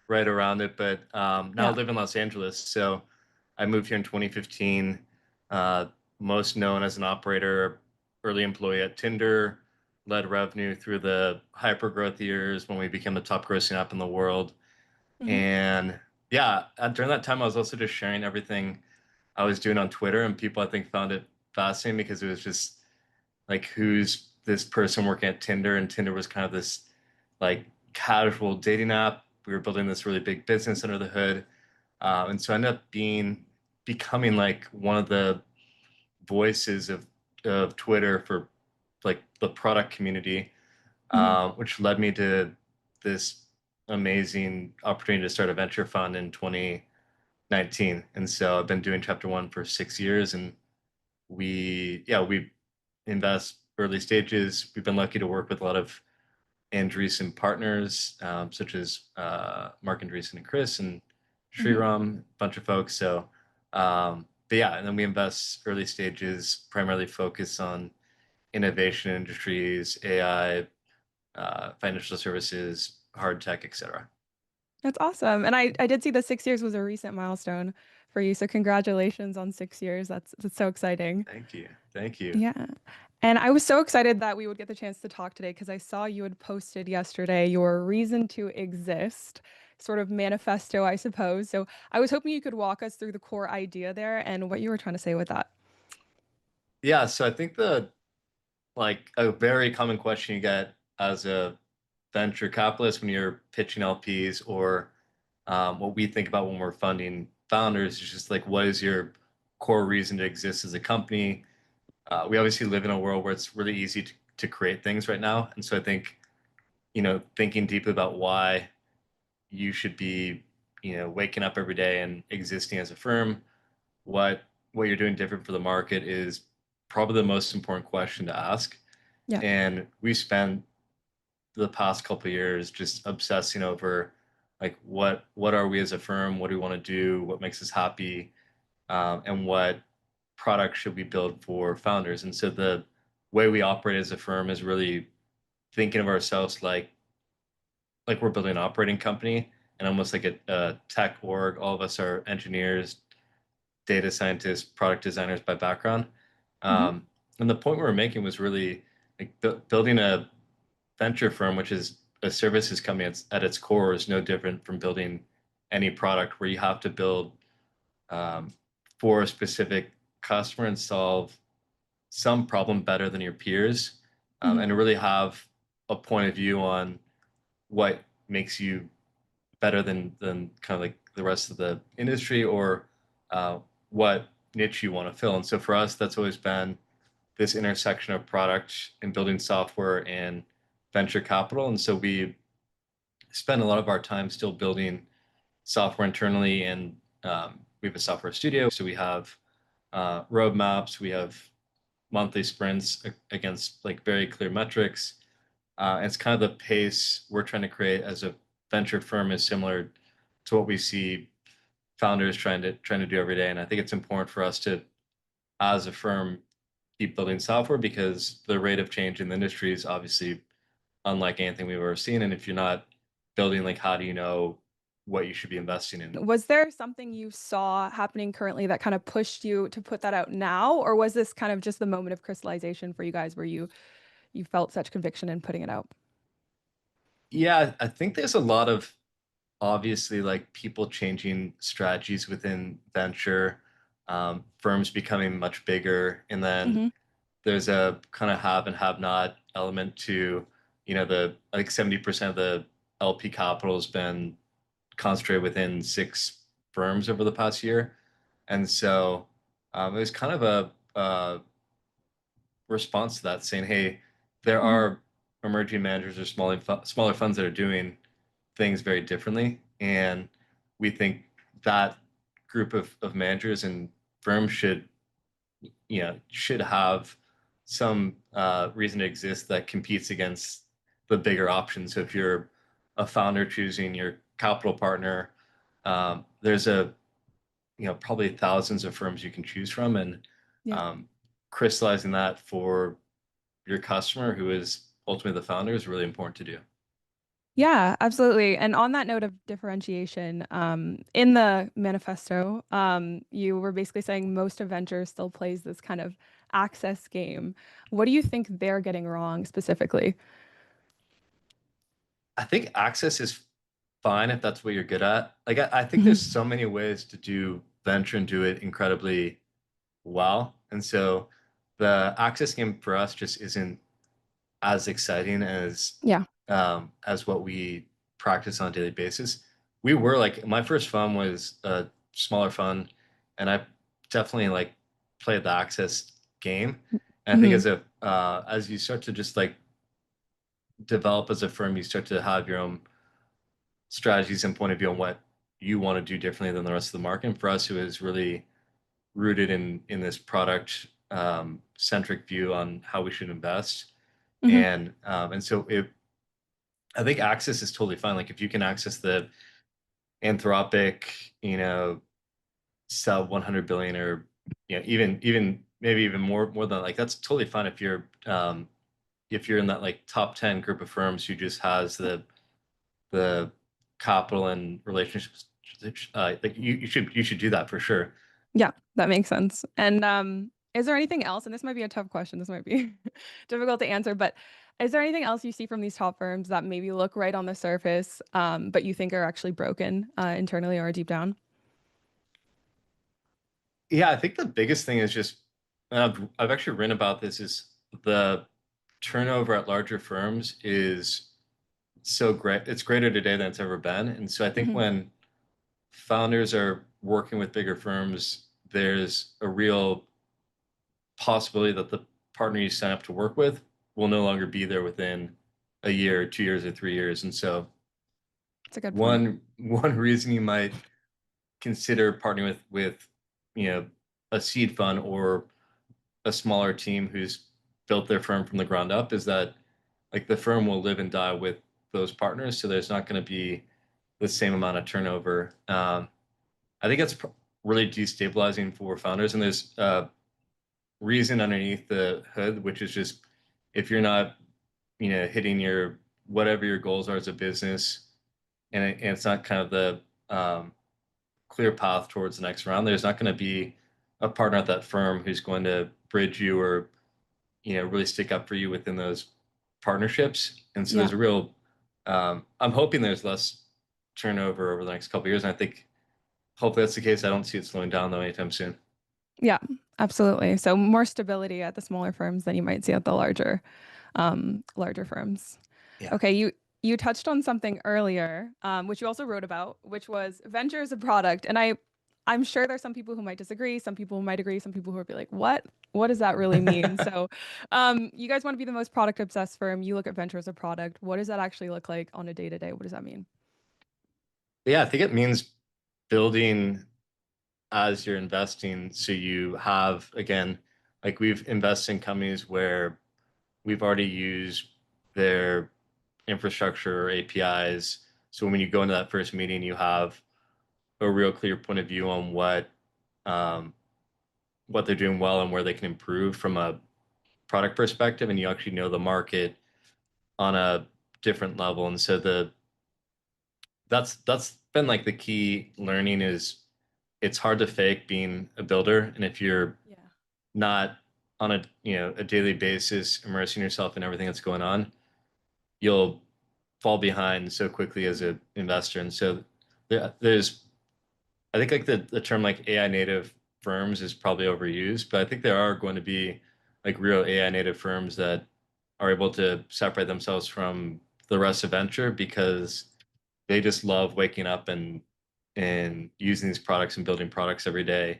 right around it, but now I live in Los Angeles. So I moved here in 2015, most known as an operator, early employee at Tinder, led revenue through the hyper growth years when we became the top grossing app in the world. And yeah, during that time, I was also just sharing everything I was doing on Twitter, and people, I think, found it fascinating because it was just like, who's this person working at Tinder? And Tinder was kind of this like casual dating app. We were building this really big business under the hood. And so I ended up becoming like one of the voices of Twitter for like the product community, which led me to this amazing opportunity to start a venture fund in 2019. And so I've been doing chapter one for 6 years, and we invest early stages. We've been lucky to work with a lot of Andreessen partners, such as Mark Andreessen and Chris and Sriram, a bunch of folks. So, but yeah, and then we invest early stages, primarily focus on innovation industries, AI, financial services, hard tech, etc. That's awesome. And I did see the 6 years was a recent milestone for you. So congratulations on 6 years. That's so exciting. Thank you. Thank you. Yeah. And I was so excited that we would get the chance to talk today because I saw you had posted yesterday your reason to exist, sort of manifesto, I suppose. So I was hoping you could walk us through the core idea there and what you were trying to say with that. Yeah, so I think a very common question you get as a venture capitalist when you're pitching LPs, or what we think about when we're funding founders, is just like, what is your core reason to exist as a company? We obviously live in a world where it's really easy to create things right now. And so I think, thinking deeply about why you should be, waking up every day and existing as a firm, what you're doing different for the market is probably the most important question to ask. Yeah. And we spent the past couple of years just obsessing over like what are we as a firm, what do we want to do, what makes us happy, and what product should we build for founders. And so the way we operate as a firm is really thinking of ourselves like we're building an operating company, and almost like a tech org. All of us are engineers, data scientists, product designers by background. And the point we were making was really like building a venture firm, which is a services company at its core, is no different from building any product, where you have to build for a specific customer and solve some problem better than your peers, and really have a point of view on what makes you better than kind of like the rest of the industry, or what niche you want to fill. And so for us, that's always been this intersection of product and building software and venture capital. And so we spend a lot of our time still building software internally, and we have a software studio. So we have roadmaps, we have monthly sprints against like very clear metrics. It's kind of the pace we're trying to create as a venture firm is similar to what we see founders trying to do every day. And I think it's important for us to, as a firm, keep building software, because the rate of change in the industry is obviously unlike anything we've ever seen. And if you're not building, like, how do you know what you should be investing in? Was there something you saw happening currently that kind of pushed you to put that out now? Or was this kind of just the moment of crystallization for you guys where you felt such conviction in putting it out? Yeah, I think there's a lot of obviously like people changing strategies within venture, firms becoming much bigger, and then there's a kind of have and have not element to, the like 70% of the LP capital has been concentrated within 6 firms over the past year. And so it was kind of a response to that, saying, hey, there are emerging managers or smaller funds that are doing things very differently. And we think that group of managers and firms should have some reason to exist that competes against the bigger options. So if you're a founder choosing your capital partner, there's probably thousands of firms you can choose from, and crystallizing that for your customer, who is ultimately the founder, is really important to do. Yeah, absolutely. And on that note of differentiation, in the manifesto, you were basically saying most of venture still plays this kind of access game. What do you think they're getting wrong specifically? I think access is fine if that's what you're good at. Like, I think there's so many ways to do venture and do it incredibly well. And so the access game for us just isn't as exciting as what we practice on a daily basis. We were like, my first fund was a smaller fund, and I definitely like played the access game. And I think as you start to just like develop as a firm, you start to have your own strategies and point of view on what you want to do differently than the rest of the market. And for us, it was really rooted in this product centric view on how we should invest. And so I think access is totally fine. Like if you can access the Anthropic, sub 100 billion, or even maybe even more than, like, that's totally fine if you're in that like top 10 group of firms who just has the capital and relationships. Like you should do that for sure. Yeah, that makes sense. And is there anything else? And this might be a tough question. This might be difficult to answer, but is there anything else you see from these top firms that maybe look right on the surface, but you think are actually broken internally or deep down? Yeah, I think the biggest thing is just, and I've actually written about this, is the turnover at larger firms is so great. It's greater today than it's ever been. And so I think when founders are working with bigger firms, there's a real possibility that the partner you sign up to work with will no longer be there within a year, 2 years, or 3 years. And so That's a good point. one reason you might consider partnering with a seed fund or a smaller team who's built their firm from the ground up is that, like, the firm will live and die with those partners, so there's not going to be the same amount of turnover. I think it's really destabilizing for founders, and there's a reason underneath the hood, which is just, if you're not hitting your whatever your goals are as a business, and it's not kind of the clear path towards the next round, there's not going to be a partner at that firm who's going to bridge you or really stick up for you within those partnerships. And so there's a real I'm hoping there's less turnover over the next couple of years, and I think hopefully that's the case. I don't see it slowing down though anytime soon. Yeah, absolutely. So more stability at the smaller firms than you might see at the larger firms. Yeah. Okay, you touched on something earlier, which you also wrote about, which was venture as a product. And I'm sure there's some people who might disagree, some people who might agree, some people who would be like, what? What does that really mean? So you guys want to be the most product obsessed firm. You look at venture as a product. What does that actually look like on a day-to-day? What does that mean? Yeah, I think it means building as you're investing. So you have, again, like, we've invested in companies where we've already used their infrastructure or APIs. So when you go into that first meeting, you have a real clear point of view on what they're doing well and where they can improve from a product perspective, and you actually know the market on a different level. And so that's been like the key learning, is it's hard to fake being a builder, and if you're not on a daily basis immersing yourself in everything that's going on, you'll fall behind so quickly as an investor. And so there's, I think, like, the term like AI native firms is probably overused, but I think there are going to be like real AI native firms that are able to separate themselves from the rest of venture because they just love waking up and using these products and building products every day.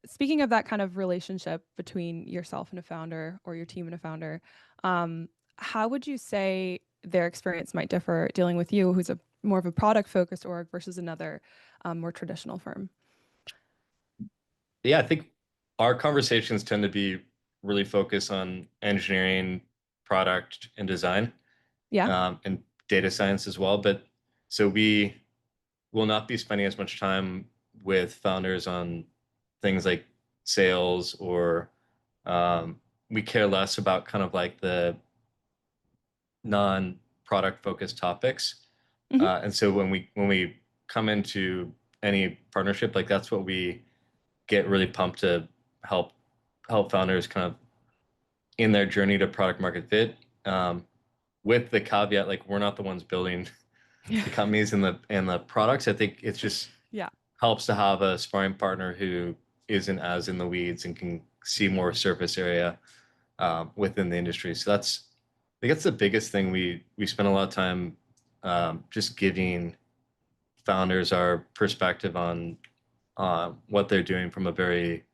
Speaking of that kind of relationship between yourself and a founder, or your team and a founder, how would you say their experience might differ dealing with you, who's a more of a product focused org, versus another more traditional firm? Yeah, I think our conversations tend to be really focused on engineering, product, and design, and data science as well. But so we will not be spending as much time with founders on things like sales, or we care less about kind of like the non-product focused topics. And so when we come into any partnership, like, that's what we get really pumped to help founders kind of in their journey to product market fit. With the caveat, like, we're not the ones building the companies and the products. I think it's just helps to have a sparring partner who isn't as in the weeds and can see more surface area within the industry. So I think that's the biggest thing. We spend a lot of time just giving founders our perspective on what they're doing from a very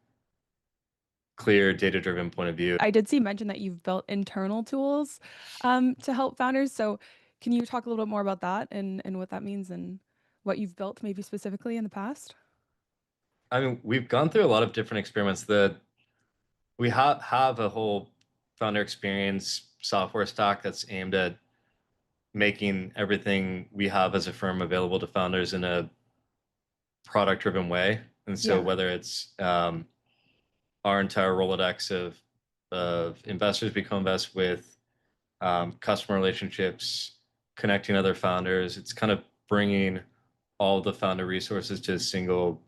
clear data-driven point of view. I did see mention that you've built internal tools to help founders. So Can you talk a little bit more about that and what that means and what you've built maybe specifically in the past? I mean, we've gone through a lot of different experiments. We have a whole founder experience software stack that's aimed at making everything we have as a firm available to founders in a product driven way. And so Yeah. whether it's our entire Rolodex of investors we co-invest with, customer relationships, connecting other founders, it's kind of bringing all the founder resources to a single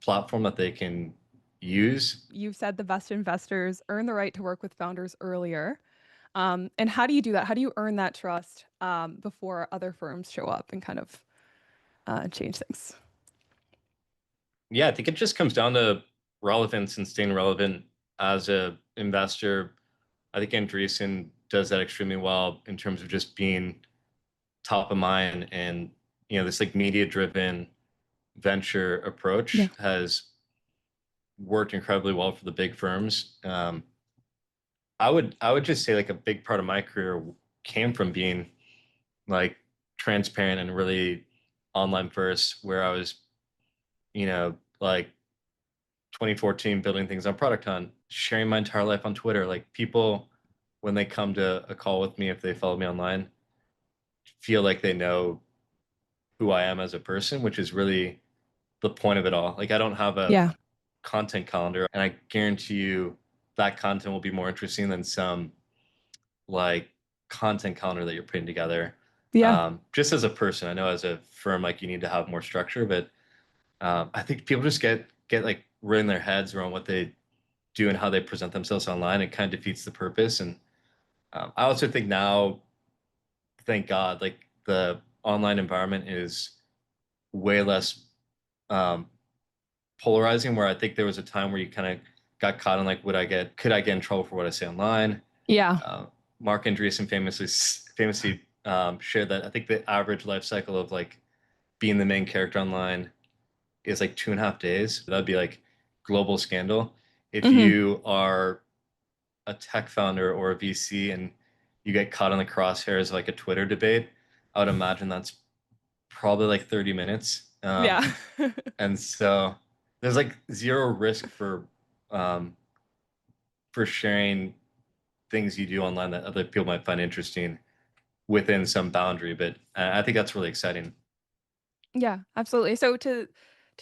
platform that they can use. You've said the best investors earn the right to work with founders earlier. And how do you do that? How do you earn that trust before other firms show up and kind of change things? Yeah, I think it just comes down to relevance and staying relevant as a investor. I think Andreessen does that extremely well in terms of just being top of mind, and this like media driven venture approach has worked incredibly well for the big firms. I would just say like a big part of my career came from being like transparent and really online first, where I was, like 2014 building things on Product Hunt, sharing my entire life on Twitter. Like people, when they come to a call with me, if they follow me online, feel like they know who I am as a person, which is really the point of it all. Like I don't have a content calendar, and I guarantee you that content will be more interesting than some like content calendar that you're putting together. Just as a person, I know as a firm, like you need to have more structure, but I think people just get like really in their heads around what they do and how they present themselves online. It kind of defeats the purpose. And I also think now, thank God, like the online environment is way less polarizing, where I think there was a time where you kind of got caught in like, could I get in trouble for what I say online? Mark Andreessen famously shared that I think the average life cycle of like being the main character online is like 2.5 days. That'd be like global scandal. If you are a tech founder or a VC and you get caught in the crosshairs of like a Twitter debate, I would imagine that's probably like 30 minutes. And so there's like zero risk for sharing things you do online that other people might find interesting within some boundary. But I think that's really exciting. Yeah, absolutely. So to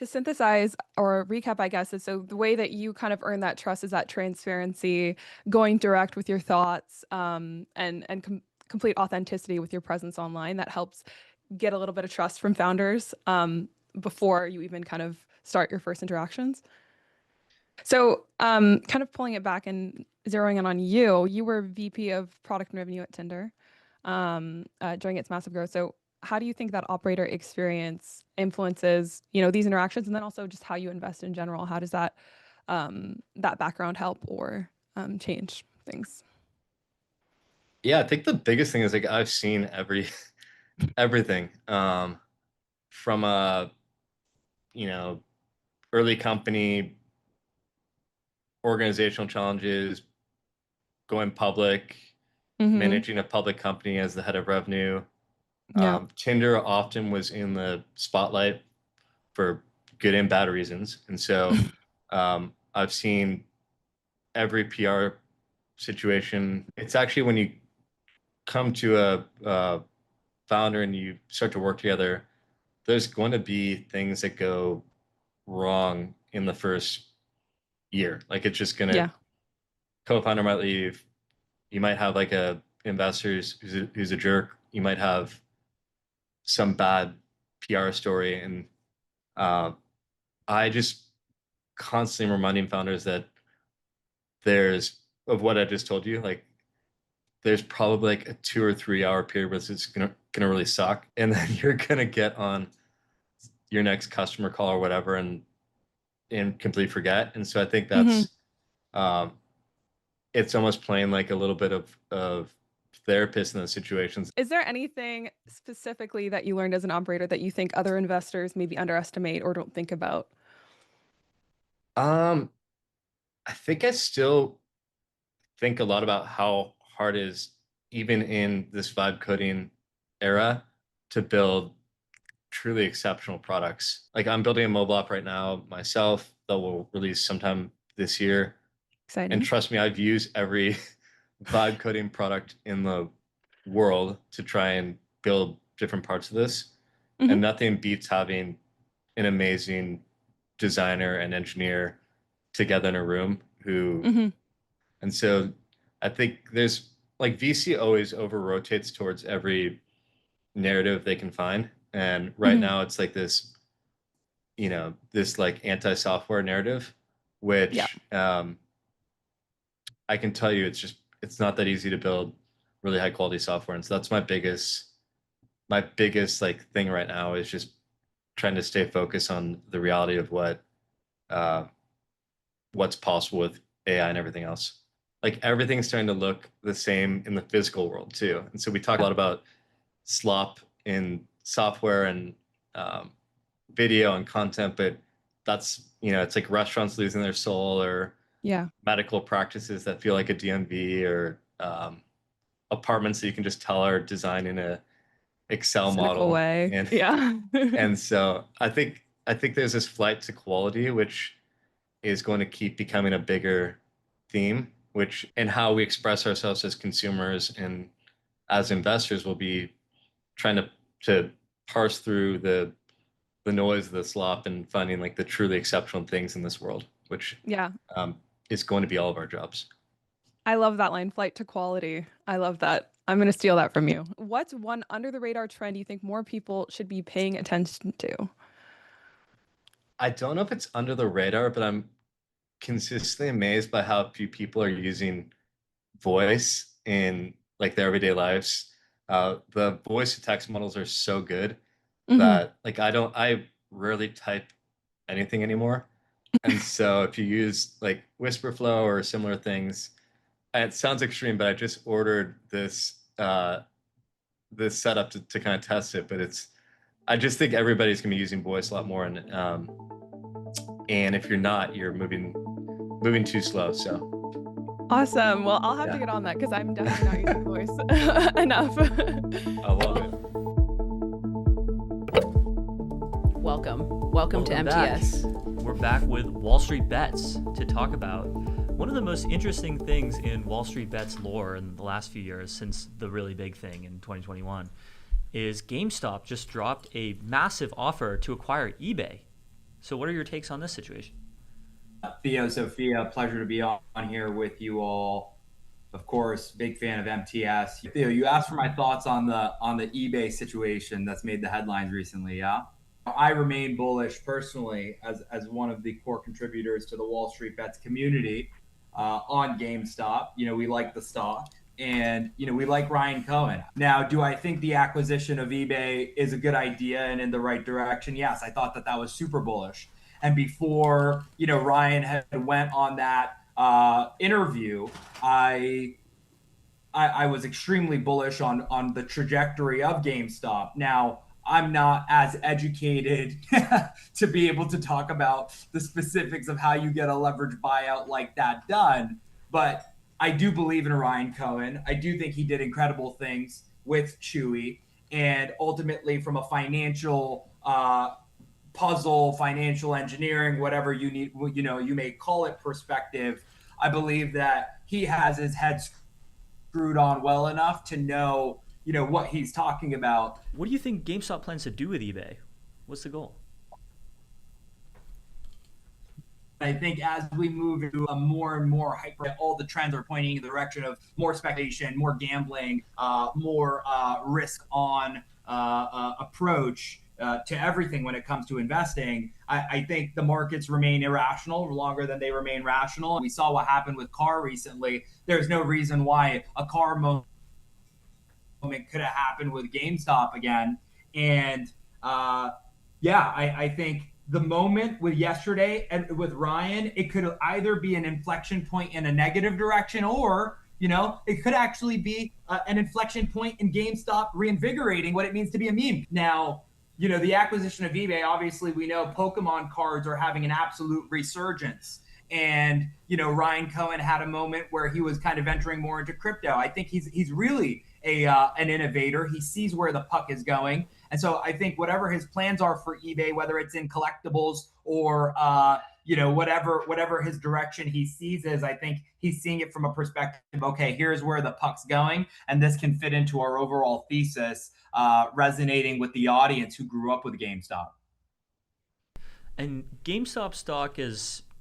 synthesize or recap, I guess, is so the way that you kind of earn that trust is that transparency, going direct with your thoughts, and complete authenticity with your presence online. That helps get a little bit of trust from founders before you even kind of start your first interactions. So kind of pulling it back and zeroing in on you, you were VP of product and revenue at Tinder during its massive growth. So how do you think that operator experience influences, these interactions, and then also just how you invest in general? How does that that background help or change things? Yeah, I think the biggest thing is like I've seen everything from a early company, organizational challenges, going public, managing a public company as the head of revenue. Tinder often was in the spotlight for good and bad reasons. And so I've seen every PR situation. It's actually when you come to a founder and you start to work together, there's going to be things that go wrong in the first year. Like it's just going to, co-founder might leave. You might have like a investor who's a jerk. You might have some bad PR story. And I just constantly reminding founders that there's, of what I just told you, like there's probably like a 2 or 3 hour period where it's gonna really suck, and then you're gonna get on your next customer call or whatever and completely forget. And so I think that's it's almost playing like a little bit of therapist in those situations. Is there anything specifically that you learned as an operator that you think other investors maybe underestimate or don't think about? I think I still think a lot about how hard it is even in this vibe coding era, to build truly exceptional products. Like I'm building a mobile app right now myself that will release sometime this year. Exciting. And trust me, I've used every vibe coding product in the world to try and build different parts of this. And nothing beats having an amazing designer and engineer together in a room who, and so I think there's like VC always over rotates towards every narrative they can find. And right now it's like this, this like anti-software narrative, which I can tell you it's not that easy to build really high quality software. And so that's my biggest like thing right now is just trying to stay focused on the reality of what's possible with AI and everything else. Like everything's starting to look the same in the physical world too. And so we talk a lot about slop in software and video and content, but that's, it's like restaurants losing their soul, or medical practices that feel like a DMV, or apartments that you can just tell are designed in a Excel model way. And, yeah. and so I think there's this flight to quality, which is going to keep becoming a bigger theme, which and how we express ourselves as consumers and as investors will be trying to parse through the noise of the slop and finding like the truly exceptional things in this world, which is going to be all of our jobs. I love that line, flight to quality. I love that. I'm going to steal that from you. What's one under the radar trend you think more people should be paying attention to? I don't know if it's under the radar, but I'm consistently amazed by how few people are using voice in like their everyday lives. The voice to text models are so good that like I rarely type anything anymore. And so if you use like Whisperflow or similar things, it sounds extreme, but I just ordered this this setup to kind of test it. But I just think everybody's gonna be using voice a lot more, and if you're not, you're moving too slow. So awesome. Well, I'll have to get on that because I'm definitely not using voice enough. I love it. Welcome to MTS. Back. We're back with WallStreetBets to talk about one of the most interesting things in WallStreetBets lore in the last few years, since the really big thing in 2021, is GameStop just dropped a massive offer to acquire eBay. So what are your takes on this situation? Theo, Sophia, pleasure to be on here with you all. Of course, big fan of MTS. Theo, you asked for my thoughts on the eBay situation that's made the headlines recently, yeah? I remain bullish personally as one of the core contributors to the WallStreetBets community on GameStop. We like the stock, and we like Ryan Cohen. Now, do I think the acquisition of eBay is a good idea and in the right direction? Yes, I thought that was super bullish. And before Ryan had went on that interview, I was extremely bullish on the trajectory of GameStop. Now, I'm not as educated to be able to talk about the specifics of how you get a leverage buyout like that done, but I do believe in Ryan Cohen. I do think he did incredible things with Chewy, and ultimately from a financial puzzle, financial engineering, whatever you need, you may call it, perspective, I believe that he has his head screwed on well enough to know what he's talking about. What do you think GameStop plans to do with eBay? What's the goal? I think as we move into a more and more hyper, all the trends are pointing in the direction of more speculation, more gambling, more risk on approach to everything when it comes to investing. I think the markets remain irrational longer than they remain rational. We saw what happened with car recently. There's no reason why a car moment could have happened with GameStop again. And I think the moment with yesterday and with Ryan, it could either be an inflection point in a negative direction, or it could actually be an inflection point in GameStop reinvigorating what it means to be a meme. Now, the acquisition of eBay, obviously we know Pokemon cards are having an absolute resurgence. And, Ryan Cohen had a moment where he was kind of venturing more into crypto. I think he's really an innovator. He sees where the puck is going. And so I think whatever his plans are for eBay, whether it's in collectibles or, whatever his direction he sees is, I think he's seeing it from a perspective, okay, here's where the puck's going. And this can fit into our overall thesis, resonating with the audience who grew up with GameStop. And GameStop stock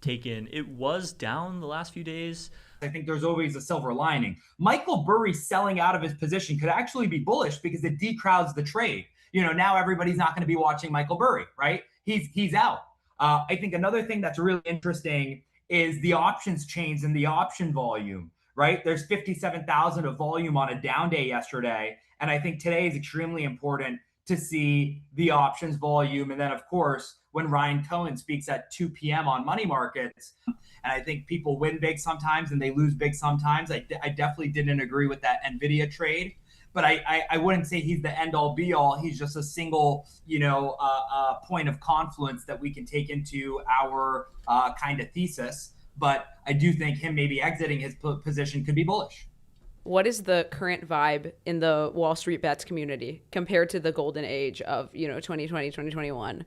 it was down the last few days. I think there's always a silver lining. Michael Burry selling out of his position could actually be bullish because it decrowds the trade. Now everybody's not going to be watching Michael Burry, right? He's out. I think another thing that's really interesting is the options chains and the option volume, right? There's 57,000 of volume on a down day yesterday. And I think today is extremely important to see the options volume. And then, of course, when Ryan Cohen speaks at 2 p.m. on money markets, and I think people win big sometimes and they lose big sometimes. I definitely didn't agree with that NVIDIA trade, but I wouldn't say he's the end all be all. He's just a single, point of confluence that we can take into our kind of thesis. But I do think him maybe exiting his position could be bullish. What is the current vibe in the WallStreetBets community compared to the golden age of, 2020, 2021?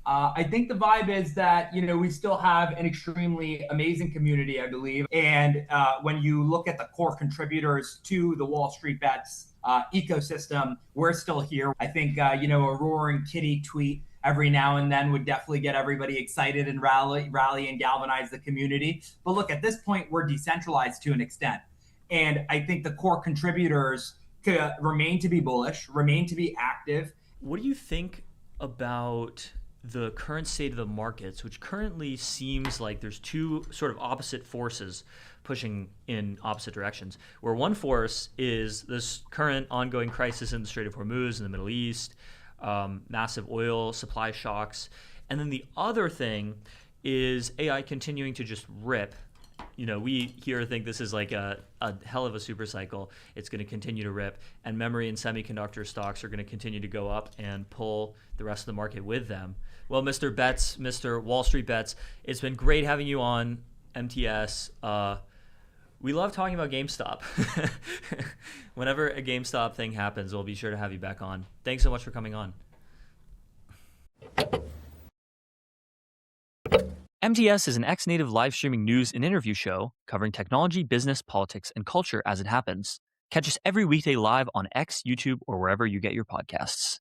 I think the vibe is that, we still have an extremely amazing community, I believe. And when you look at the core contributors to the WallStreetBets ecosystem, we're still here. I think, a roaring kitty tweet every now and then would definitely get everybody excited and rally and galvanize the community. But look, at this point, we're decentralized to an extent. And I think the core contributors could remain to be bullish, remain to be active. What do you think about the current state of the markets, which currently seems like there's two sort of opposite forces pushing in opposite directions, where one force is this current ongoing crisis in the Strait of Hormuz in the Middle East, massive oil supply shocks, and then the other thing is AI continuing to just rip. We here think this is like a hell of a super cycle. It's going to continue to rip, and memory and semiconductor stocks are going to continue to go up and pull the rest of the market with them. Well, Mr. Betts, Mr. WallStreetBets, it's been great having you on MTS. We love talking about GameStop. Whenever a GameStop thing happens, we'll be sure to have you back on. Thanks so much for coming on. MTS is an ex-native live streaming news and interview show covering technology, business, politics, and culture as it happens. Catch us every weekday live on X, YouTube, or wherever you get your podcasts.